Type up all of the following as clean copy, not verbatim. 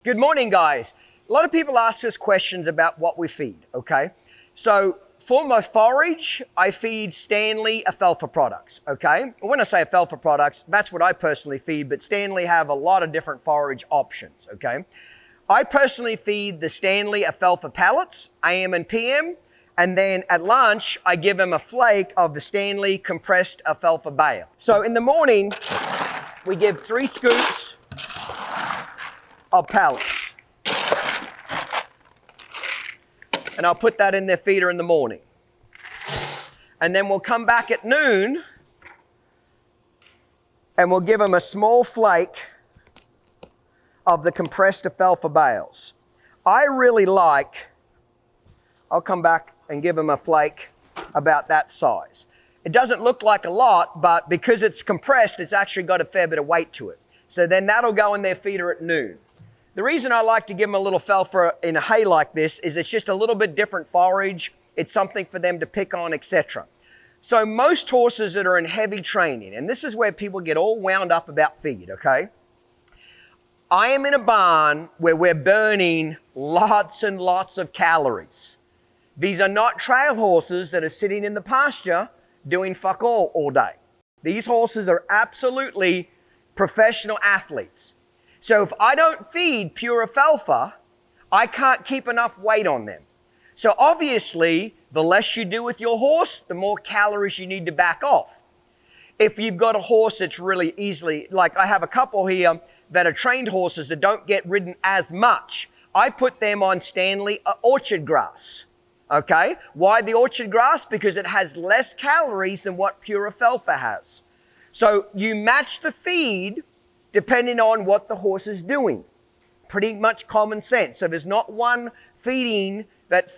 Good morning, guys. A lot of people ask us questions about what we feed, okay? So for my forage, I feed Stanley Alfalfa products, okay? When I say Alfalfa products, that's what I personally feed, but Stanley have a lot of different forage options, okay? I personally feed the Stanley Alfalfa pallets, AM and PM, and then at lunch, I give them a flake of the Stanley compressed alfalfa bale. So in the morning, we give 3 scoops of pallets. And I'll put that in their feeder in the morning. And then we'll come back at noon and we'll give them a small flake of the compressed alfalfa bales. I really like, I'll come back and give them a flake about that size. It doesn't look like a lot, but because it's compressed, it's actually got a fair bit of weight to it. So then that'll go in their feeder at noon. The reason I like to give them a little alfalfa in a hay like this is it's just a little bit different forage. It's something for them to pick on, etc. So most horses that are in heavy training, and this is where people get all wound up about feed, okay? I am in a barn where we're burning lots and lots of calories. These are not trail horses that are sitting in the pasture doing fuck all day. These horses are absolutely professional athletes. So if I don't feed pure alfalfa, I can't keep enough weight on them. So obviously, the less you do with your horse, the more calories you need to back off. If you've got a horse that's really easily, like I have a couple here that are trained horses that don't get ridden as much, I put them on Stanley orchard grass. Okay? Why the orchard grass? Because it has less calories than what pure alfalfa has. So you match the feed depending on what the horse is doing. Pretty much common sense. So there's not one feeding that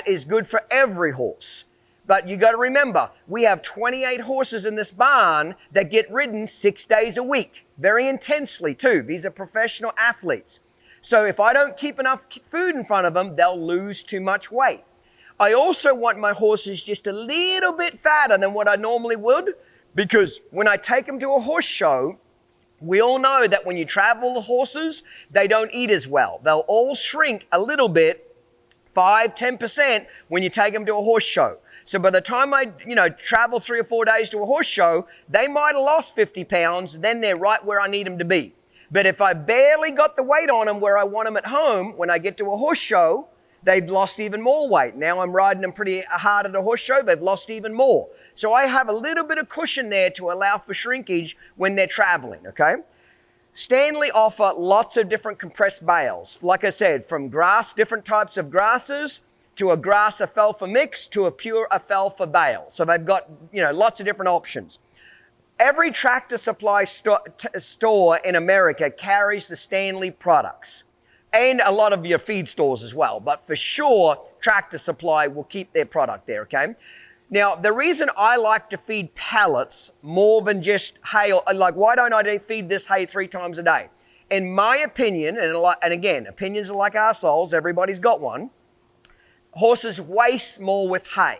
is good for every horse. But you got to remember, we have 28 horses in this barn that get ridden 6 days a week, very intensely too. These are professional athletes. So if I don't keep enough food in front of them, they'll lose too much weight. I also want my horses just a little bit fatter than what I normally would, because when I take them to a horse show, we all know that when you travel the horses, they don't eat as well. They'll all shrink a little bit, 5-10%, when you take them to a horse show. So by the time I, travel 3 or 4 days to a horse show, they might have lost 50 pounds, then they're right where I need them to be. But if I barely got the weight on them where I want them at home, when I get to a horse show, they've lost even more weight. Now I'm riding them pretty hard at a horse show, they've lost even more. So I have a little bit of cushion there to allow for shrinkage when they're traveling, okay? Stanley offer lots of different compressed bales. Like I said, from grass, different types of grasses, to a grass alfalfa mix, to a pure alfalfa bale. So they've got, lots of different options. Every Tractor Supply store in America carries the Stanley products. And a lot of your feed stores as well. But for sure, Tractor Supply will keep their product there, okay? Now, the reason I like to feed pallets more than just hay, like why don't I feed this hay 3 times a day? In my opinion, and again, opinions are like assholes, everybody's got one, horses waste more with hay,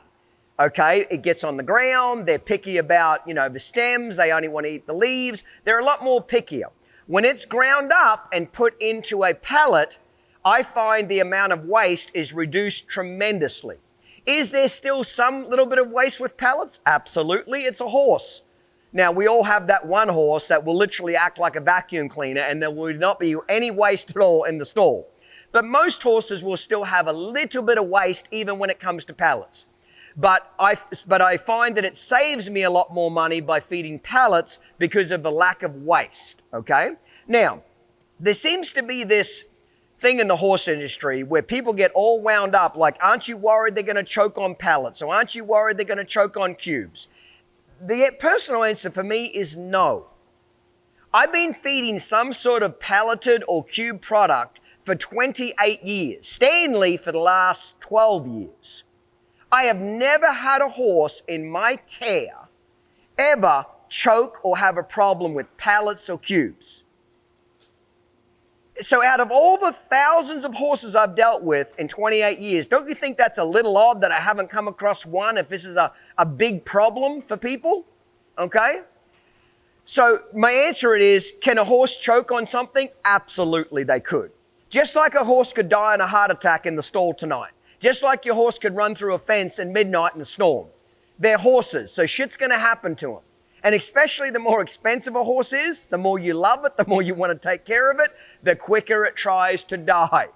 okay? It gets on the ground, they're picky about, the stems, they only want to eat the leaves, they're a lot more pickier. When it's ground up and put into a pallet, I find the amount of waste is reduced tremendously. Is there still some little bit of waste with pallets? Absolutely, it's a horse. Now, we all have that one horse that will literally act like a vacuum cleaner and there will not be any waste at all in the stall. But most horses will still have a little bit of waste even when it comes to pallets. But I find that it saves me a lot more money by feeding pallets because of the lack of waste, okay? Now, there seems to be this thing in the horse industry where people get all wound up like, aren't you worried they're going to choke on pallets? Or aren't you worried they're going to choke on cubes? The personal answer for me is no. I've been feeding some sort of palleted or cube product for 28 years. Stanley for the last 12 years. I have never had a horse in my care ever choke or have a problem with pallets or cubes. So out of all the thousands of horses I've dealt with in 28 years, don't you think that's a little odd that I haven't come across one if this is a big problem for people? Okay? So my answer is, can a horse choke on something? Absolutely they could. Just like a horse could die in a heart attack in the stall tonight. Just like your horse could run through a fence at midnight in a storm. They're horses, so shit's going to happen to them. And especially the more expensive a horse is, the more you love it, the more you want to take care of it, the quicker it tries to die.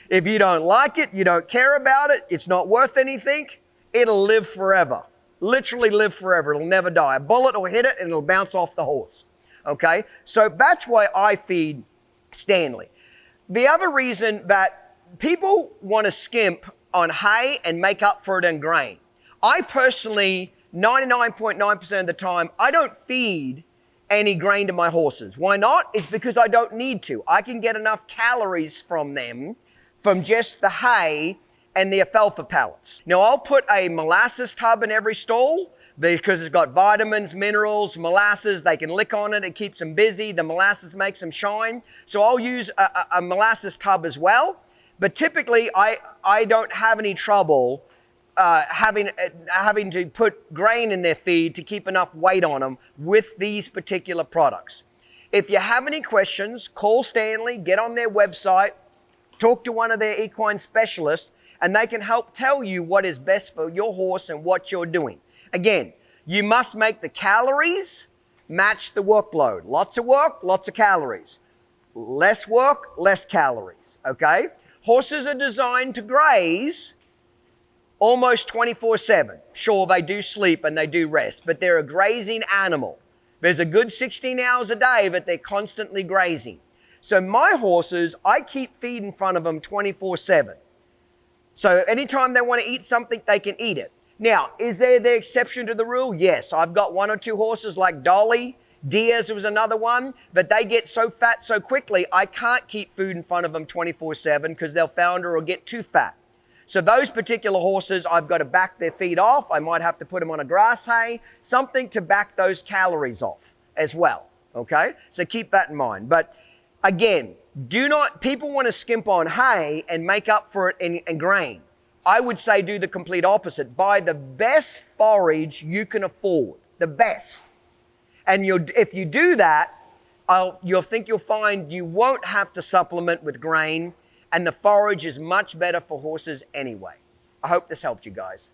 If you don't like it, you don't care about it, it's not worth anything, it'll live forever. Literally live forever. It'll never die. A bullet will hit it and it'll bounce off the horse. Okay? So that's why I feed Stanley. The other reason that people want to skimp on hay and make up for it in grain. I personally, 99.9% of the time, I don't feed any grain to my horses. Why not? It's because I don't need to. I can get enough calories from them from just the hay and the alfalfa pellets. Now, I'll put a molasses tub in every stall because it's got vitamins, minerals, molasses. They can lick on it. It keeps them busy. The molasses makes them shine. So I'll use a molasses tub as well. But typically, I don't have any trouble having to put grain in their feed to keep enough weight on them with these particular products. If you have any questions, call Stanley, get on their website, talk to one of their equine specialists, and they can help tell you what is best for your horse and what you're doing. Again, you must make the calories match the workload. Lots of work, lots of calories. Less work, less calories, okay? Horses are designed to graze almost 24/7. Sure, they do sleep and they do rest, but they're a grazing animal. There's a good 16 hours a day that they're constantly grazing. So my horses, I keep feed in front of them 24/7. So anytime they want to eat something, they can eat it. Now, is there the exception to the rule? Yes, I've got one or two horses like Dolly, Diaz was another one, but they get so fat so quickly, I can't keep food in front of them 24/7 because they'll founder or get too fat. So those particular horses, I've got to back their feed off. I might have to put them on a grass hay, something to back those calories off as well, okay? So keep that in mind. But again, people want to skimp on hay and make up for it in grain. I would say do the complete opposite. Buy the best forage you can afford, the best. And if you do that, you'll find you won't have to supplement with grain, and the forage is much better for horses anyway. I hope this helped you guys.